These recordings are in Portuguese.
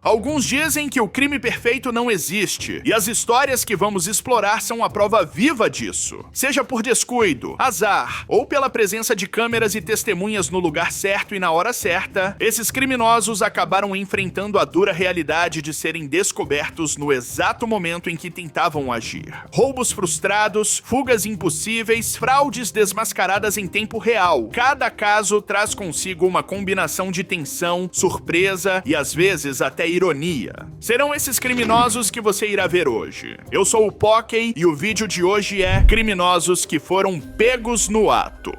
Alguns dizem que o crime perfeito não existe, e as histórias que vamos explorar são a prova viva disso. Seja por descuido, azar, ou pela presença de câmeras e testemunhas no lugar certo e na hora certa, esses criminosos acabaram enfrentando a dura realidade de serem descobertos no exato momento em que tentavam agir. Roubos frustrados, fugas impossíveis, fraudes desmascaradas em tempo real. Cada caso traz consigo uma combinação de tensão, surpresa e às vezes até ironia. Serão esses criminosos que você irá ver hoje. Eu sou o Pockey e o vídeo de hoje é Criminosos que foram pegos no ato.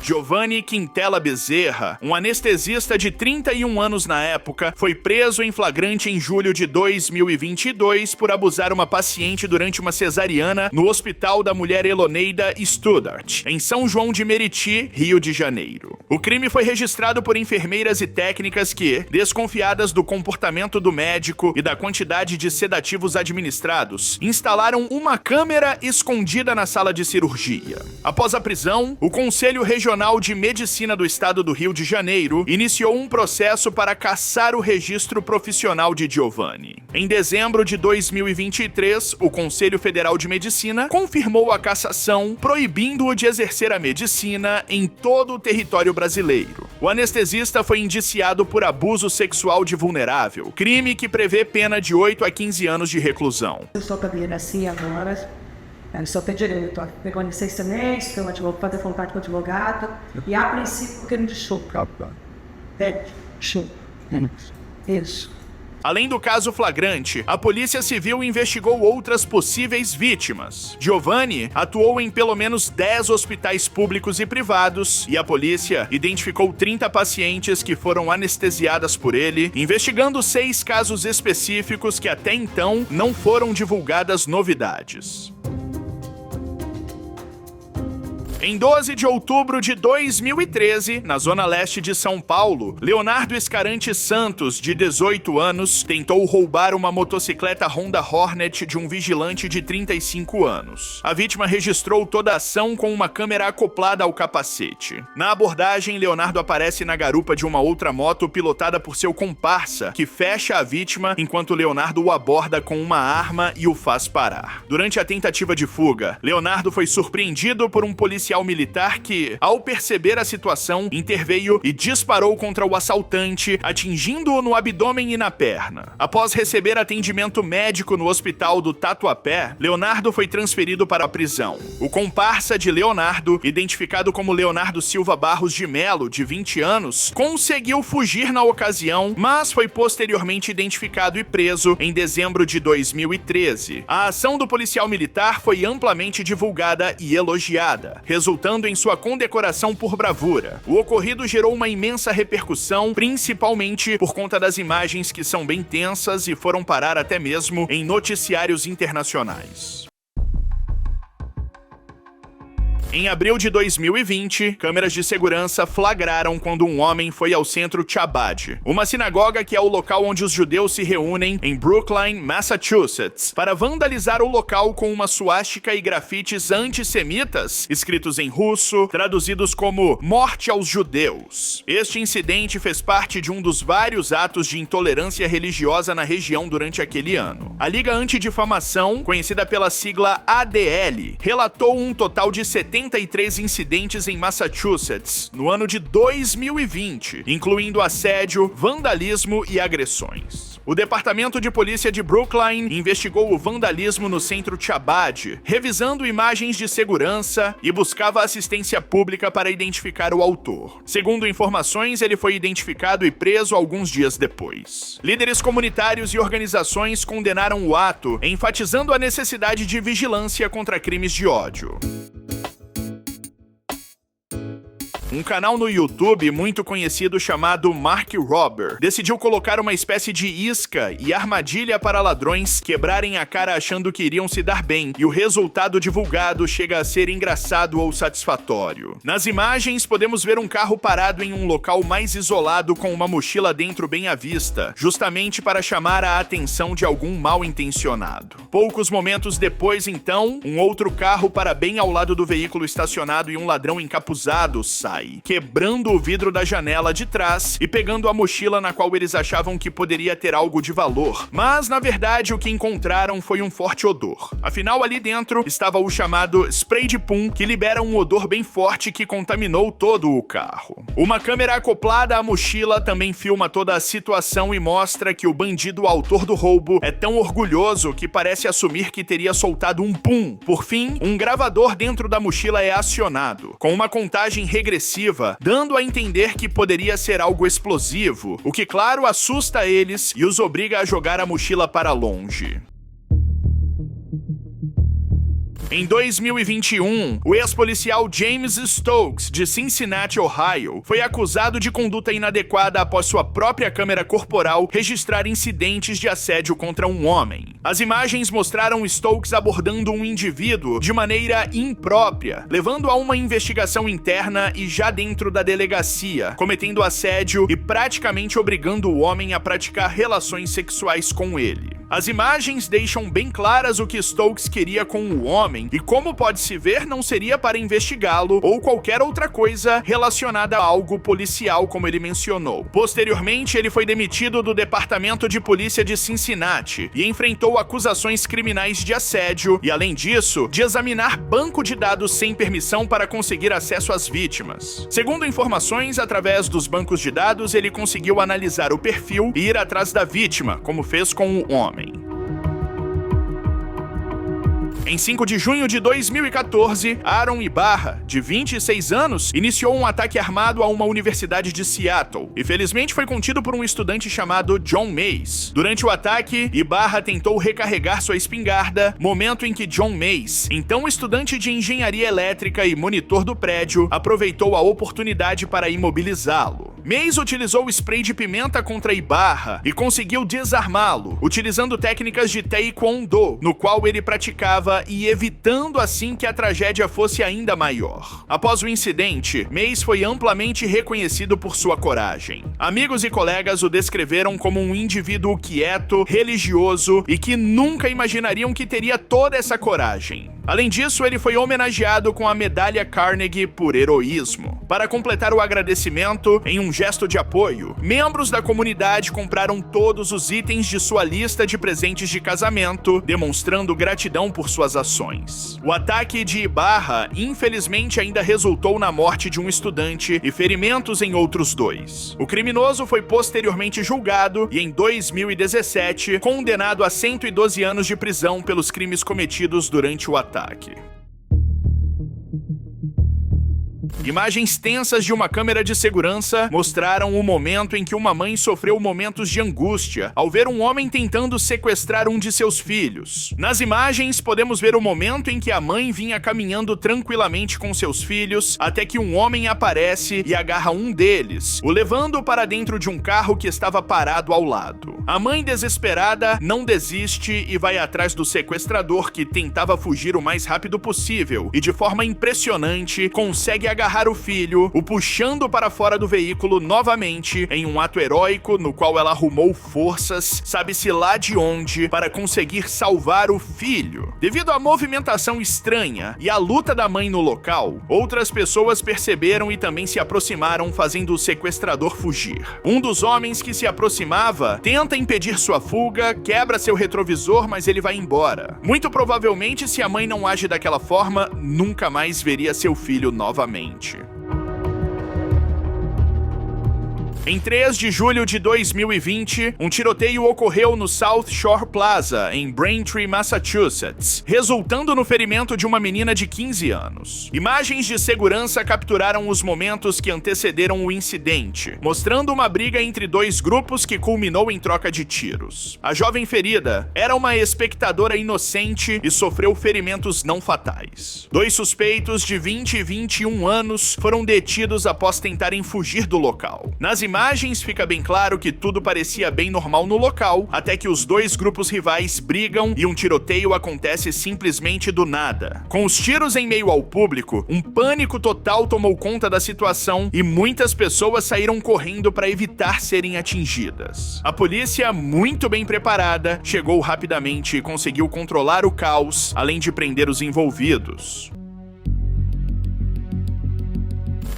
Giovanni Quintela Bezerra, um anestesista de 31 anos na época, foi preso em flagrante em julho de 2022 por abusar uma paciente durante uma cesariana no Hospital da Mulher Eloneida Studart, em São João de Meriti, Rio de Janeiro. O crime foi registrado por enfermeiras e técnicas que, desconfiadas do comportamento do médico e da quantidade de sedativos administrados, instalaram uma câmera escondida na sala de cirurgia. Após a prisão, o Conselho Regional de Medicina do Estado do Rio de Janeiro iniciou um processo para cassar o registro profissional de Giovanni. Em dezembro de 2023, o Conselho Federal de Medicina confirmou a cassação, proibindo-o de exercer a medicina em todo o território brasileiro. O anestesista foi indiciado por abuso sexual de vulnerável, crime que prevê pena de 8 a 15 anos de reclusão. Eu sou cabelo assim agora. Eu só tenho direito a pegar licença mês, que eu vou fazer contato com o advogado, e a princípio quero de show. Isso. Além do caso flagrante, a Polícia Civil investigou outras possíveis vítimas. Giovanni atuou em pelo menos 10 hospitais públicos e privados, e a polícia identificou 30 pacientes que foram anestesiadas por ele, investigando 6 casos específicos que até então não foram divulgadas novidades. Em 12 de outubro de 2013, na zona leste de São Paulo, Leonardo Escarante Santos, de 18 anos, tentou roubar uma motocicleta Honda Hornet de um vigilante de 35 anos. A vítima registrou toda a ação com uma câmera acoplada ao capacete. Na abordagem, Leonardo aparece na garupa de uma outra moto pilotada por seu comparsa, que fecha a vítima enquanto Leonardo o aborda com uma arma e o faz parar. Durante a tentativa de fuga, Leonardo foi surpreendido por um policial militar que, ao perceber a situação, interveio e disparou contra o assaltante, atingindo-o no abdômen e na perna. Após receber atendimento médico no hospital do Tatuapé, Leonardo foi transferido para a prisão. O comparsa de Leonardo, identificado como Leonardo Silva Barros de Melo, de 20 anos, conseguiu fugir na ocasião, mas foi posteriormente identificado e preso em dezembro de 2013. A ação do policial militar foi amplamente divulgada e elogiada, resultando em sua condecoração por bravura. O ocorrido gerou uma imensa repercussão, principalmente por conta das imagens que são bem tensas e foram parar até mesmo em noticiários internacionais. Em abril de 2020, câmeras de segurança flagraram quando um homem foi ao centro Chabad, uma sinagoga que é o local onde os judeus se reúnem em Brookline, Massachusetts, para vandalizar o local com uma suástica e grafites antissemitas, escritos em russo, traduzidos como Morte aos Judeus. Este incidente fez parte de um dos vários atos de intolerância religiosa na região durante aquele ano. A Liga Antidifamação, conhecida pela sigla ADL, relatou um total de 73 incidentes em Massachusetts no ano de 2020, incluindo assédio, vandalismo e agressões. O Departamento de Polícia de Brookline investigou o vandalismo no centro Chabad, revisando imagens de segurança e buscava assistência pública para identificar o autor. Segundo informações, ele foi identificado e preso alguns dias depois. Líderes comunitários e organizações condenaram o ato, enfatizando a necessidade de vigilância contra crimes de ódio. Um canal no YouTube muito conhecido chamado Mark Robber decidiu colocar uma espécie de isca e armadilha para ladrões quebrarem a cara achando que iriam se dar bem, e o resultado divulgado chega a ser engraçado ou satisfatório. Nas imagens, podemos ver um carro parado em um local mais isolado com uma mochila dentro bem à vista, justamente para chamar a atenção de algum mal-intencionado. Poucos momentos depois, então, um outro carro para bem ao lado do veículo estacionado e um ladrão encapuzado sai. sai, quebrando o vidro da janela de trás e pegando a mochila na qual eles achavam que poderia ter algo de valor. Mas, na verdade, o que encontraram foi um forte odor. Afinal, ali dentro estava o chamado spray de pum, que libera um odor bem forte que contaminou todo o carro. Uma câmera acoplada à mochila também filma toda a situação e mostra que o bandido autor do roubo é tão orgulhoso que parece assumir que teria soltado um pum. Por fim, um gravador dentro da mochila é acionado, com uma contagem regressiva, dando a entender que poderia ser algo explosivo, o que, claro, assusta eles e os obriga a jogar a mochila para longe. Em 2021, o ex-policial James Stokes, de Cincinnati, Ohio, foi acusado de conduta inadequada após sua própria câmera corporal registrar incidentes de assédio contra um homem. As imagens mostraram Stokes abordando um indivíduo de maneira imprópria, levando a uma investigação interna e já dentro da delegacia, cometendo assédio e praticamente obrigando o homem a praticar relações sexuais com ele. As imagens deixam bem claras o que Stokes queria com o homem e, como pode-se ver, não seria para investigá-lo ou qualquer outra coisa relacionada a algo policial, como ele mencionou. Posteriormente, ele foi demitido do Departamento de Polícia de Cincinnati e enfrentou acusações criminais de assédio e, além disso, de examinar banco de dados sem permissão para conseguir acesso às vítimas. Segundo informações, através dos bancos de dados, ele conseguiu analisar o perfil e ir atrás da vítima, como fez com o homem. Em 5 de junho de 2014, Aaron Ibarra, de 26 anos, iniciou um ataque armado a uma universidade de Seattle e felizmente foi contido por um estudante chamado John Mays. Durante o ataque, Ibarra tentou recarregar sua espingarda, momento em que John Mays, então estudante de engenharia elétrica e monitor do prédio, aproveitou a oportunidade para imobilizá-lo. Mays utilizou spray de pimenta contra Ibarra e conseguiu desarmá-lo, utilizando técnicas de taekwondo, no qual ele praticava e evitando assim que a tragédia fosse ainda maior. Após o incidente, Mays foi amplamente reconhecido por sua coragem. Amigos e colegas o descreveram como um indivíduo quieto, religioso e que nunca imaginariam que teria toda essa coragem. Além disso, ele foi homenageado com a Medalha Carnegie por heroísmo. Para completar o agradecimento, em um gesto de apoio, membros da comunidade compraram todos os itens de sua lista de presentes de casamento, demonstrando gratidão por suas ações. O ataque de Ibarra, infelizmente, ainda resultou na morte de um estudante e ferimentos em outros 2. O criminoso foi posteriormente julgado e, em 2017, condenado a 112 anos de prisão pelos crimes cometidos durante o ataque. Imagens tensas de uma câmera de segurança mostraram o momento em que uma mãe sofreu momentos de angústia ao ver um homem tentando sequestrar um de seus filhos. Nas imagens, podemos ver o momento em que a mãe vinha caminhando tranquilamente com seus filhos até que um homem aparece e agarra um deles, o levando para dentro de um carro que estava parado ao lado. A mãe, desesperada, não desiste e vai atrás do sequestrador, que tentava fugir o mais rápido possível e, de forma impressionante, consegue agarrar o filho, o puxando para fora do veículo novamente em um ato heróico no qual ela arrumou forças, sabe-se lá de onde, para conseguir salvar o filho. Devido à movimentação estranha e à luta da mãe no local, outras pessoas perceberam e também se aproximaram, fazendo o sequestrador fugir. Um dos homens que se aproximava tenta impedir sua fuga, quebra seu retrovisor, mas ele vai embora. Muito provavelmente, se a mãe não age daquela forma, nunca mais veria seu filho novamente. Em 3 de julho de 2020, um tiroteio ocorreu no South Shore Plaza, em Braintree, Massachusetts, resultando no ferimento de uma menina de 15 anos. Imagens de segurança capturaram os momentos que antecederam o incidente, mostrando uma briga entre 2 grupos que culminou em troca de tiros. A jovem ferida era uma espectadora inocente e sofreu ferimentos não fatais. 2 suspeitos de 20 e 21 anos foram detidos após tentarem fugir do local. Nas imagens fica bem claro que tudo parecia bem normal no local, até que os 2 grupos rivais brigam e um tiroteio acontece simplesmente do nada. Com os tiros em meio ao público, um pânico total tomou conta da situação e muitas pessoas saíram correndo para evitar serem atingidas. A polícia, muito bem preparada, chegou rapidamente e conseguiu controlar o caos, além de prender os envolvidos.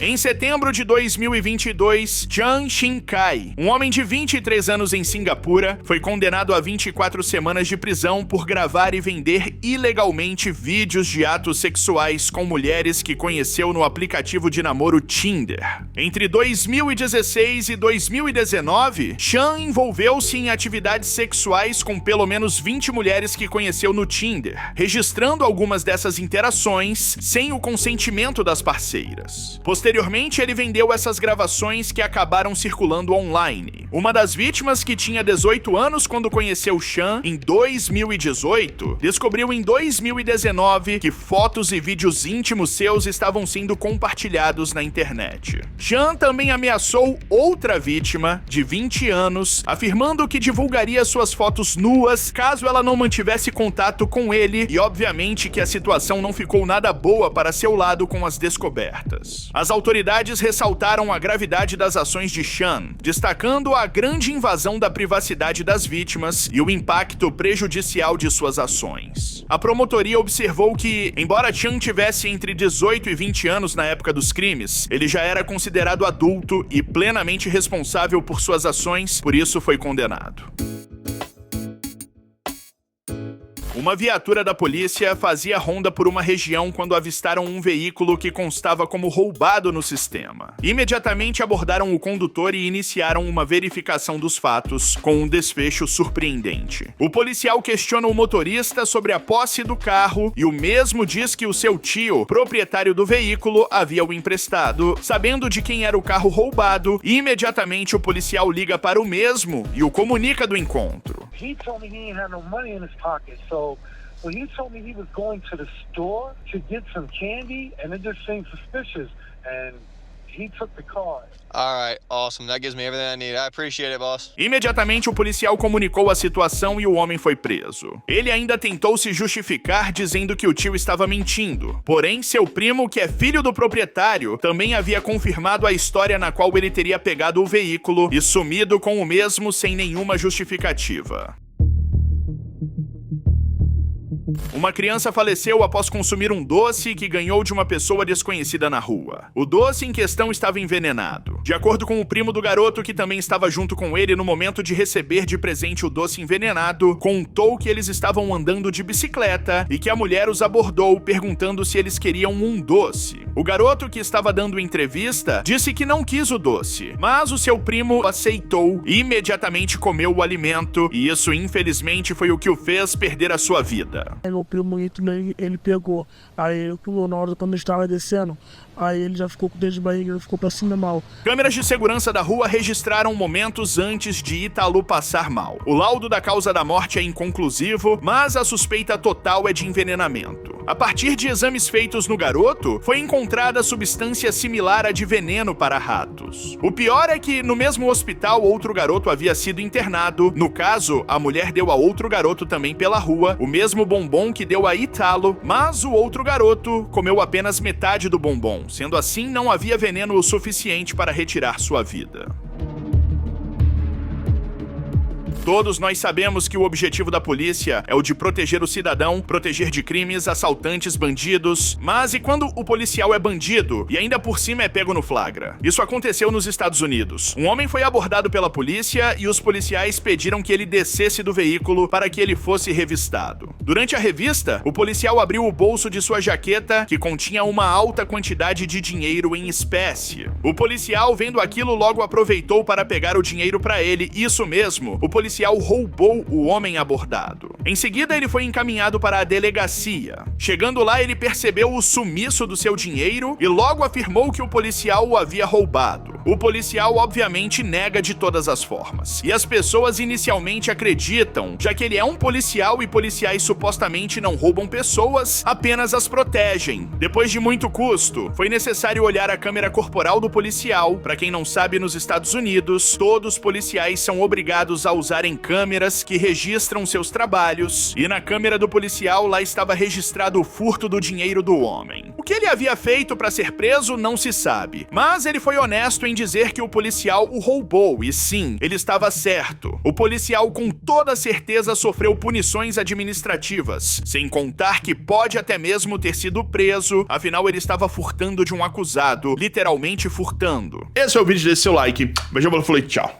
Em setembro de 2022, Chan Shin-kai, um homem de 23 anos em Singapura, foi condenado a 24 semanas de prisão por gravar e vender ilegalmente vídeos de atos sexuais com mulheres que conheceu no aplicativo de namoro Tinder. Entre 2016 e 2019, Chan envolveu-se em atividades sexuais com pelo menos 20 mulheres que conheceu no Tinder, registrando algumas dessas interações sem o consentimento das parceiras. Posteriormente, ele vendeu essas gravações que acabaram circulando online. Uma das vítimas, que tinha 18 anos quando conheceu Chan em 2018, descobriu em 2019 que fotos e vídeos íntimos seus estavam sendo compartilhados na internet. Chan também ameaçou outra vítima, de 20 anos, afirmando que divulgaria suas fotos nuas caso ela não mantivesse contato com ele, e obviamente que a situação não ficou nada boa para seu lado com as descobertas. As autoridades ressaltaram a gravidade das ações de Chan, destacando a grande invasão da privacidade das vítimas e o impacto prejudicial de suas ações. A promotoria observou que, embora Chan tivesse entre 18 e 20 anos na época dos crimes, ele já era considerado adulto e plenamente responsável por suas ações, por isso foi condenado. Uma viatura da polícia fazia ronda por uma região quando avistaram um veículo que constava como roubado no sistema. Imediatamente abordaram o condutor e iniciaram uma verificação dos fatos, com um desfecho surpreendente. O policial questiona o motorista sobre a posse do carro e o mesmo diz que o seu tio, proprietário do veículo, havia o emprestado. Sabendo de quem era o carro roubado, imediatamente o policial liga para o mesmo e o comunica do encontro. He told me he ain't had no money in his pocket, so when he told me he was going to the store to get some candy, and it just seemed suspicious, and he took the car. All right, awesome. That gives me everything I need. I appreciate it, boss. Imediatamente o policial comunicou a situação e o homem foi preso. Ele ainda tentou se justificar dizendo que o tio estava mentindo. Porém, seu primo, que é filho do proprietário, também havia confirmado a história na qual ele teria pegado o veículo e sumido com o mesmo sem nenhuma justificativa. Uma criança faleceu após consumir um doce que ganhou de uma pessoa desconhecida na rua. O doce em questão estava envenenado. De acordo com o primo do garoto, que também estava junto com ele no momento de receber de presente o doce envenenado, contou que eles estavam andando de bicicleta e que a mulher os abordou perguntando se eles queriam um doce. O garoto, que estava dando entrevista, disse que não quis o doce, mas o seu primo aceitou e imediatamente comeu o alimento, e isso infelizmente foi o que o fez perder a sua vida. Meu primo, ele pegou, aí ele pulou na hora quando eu estava descendo, aí ele já ficou com dor de barriga, ele ficou passando mal. Câmeras de segurança da rua registraram momentos antes de Ítalo passar mal. O laudo da causa da morte é inconclusivo, mas a suspeita total é de envenenamento. A partir de exames feitos no garoto, foi encontrada substância similar à de veneno para ratos. O pior é que, no mesmo hospital, outro garoto havia sido internado. No caso, a mulher deu a outro garoto também pela rua o mesmo bombom que deu a Ítalo, mas o outro garoto comeu apenas metade do bombom. Sendo assim, não havia veneno o suficiente para retirar sua vida. Todos nós sabemos que o objetivo da polícia é o de proteger o cidadão, proteger de crimes, assaltantes, bandidos. Mas e quando o policial é bandido e ainda por cima é pego no flagra? Isso aconteceu nos Estados Unidos. Um homem foi abordado pela polícia e os policiais pediram que ele descesse do veículo para que ele fosse revistado. Durante a revista, o policial abriu o bolso de sua jaqueta, que continha uma alta quantidade de dinheiro em espécie. O policial, vendo aquilo, logo aproveitou para pegar o dinheiro para ele. Isso mesmo, o policial roubou o homem abordado. Em seguida, ele foi encaminhado para a delegacia. Chegando lá, ele percebeu o sumiço do seu dinheiro e logo afirmou que o policial o havia roubado. O policial, obviamente, nega de todas as formas. E as pessoas inicialmente acreditam, já que ele é um policial e policiais supostamente não roubam pessoas, apenas as protegem. Depois de muito custo, foi necessário olhar a câmera corporal do policial. Para quem não sabe, nos Estados Unidos, todos os policiais são obrigados a usarem câmeras que registram seus trabalhos, e na câmera do policial lá estava registrado o furto do dinheiro do homem. O que ele havia feito para ser preso não se sabe, mas ele foi honesto em em dizer que o policial o roubou, e sim, ele estava certo. O policial com toda certeza sofreu punições administrativas, sem contar que pode até mesmo ter sido preso, afinal ele estava furtando de um acusado, literalmente furtando. Esse é o vídeo, desse seu like, beijão, falei, tchau.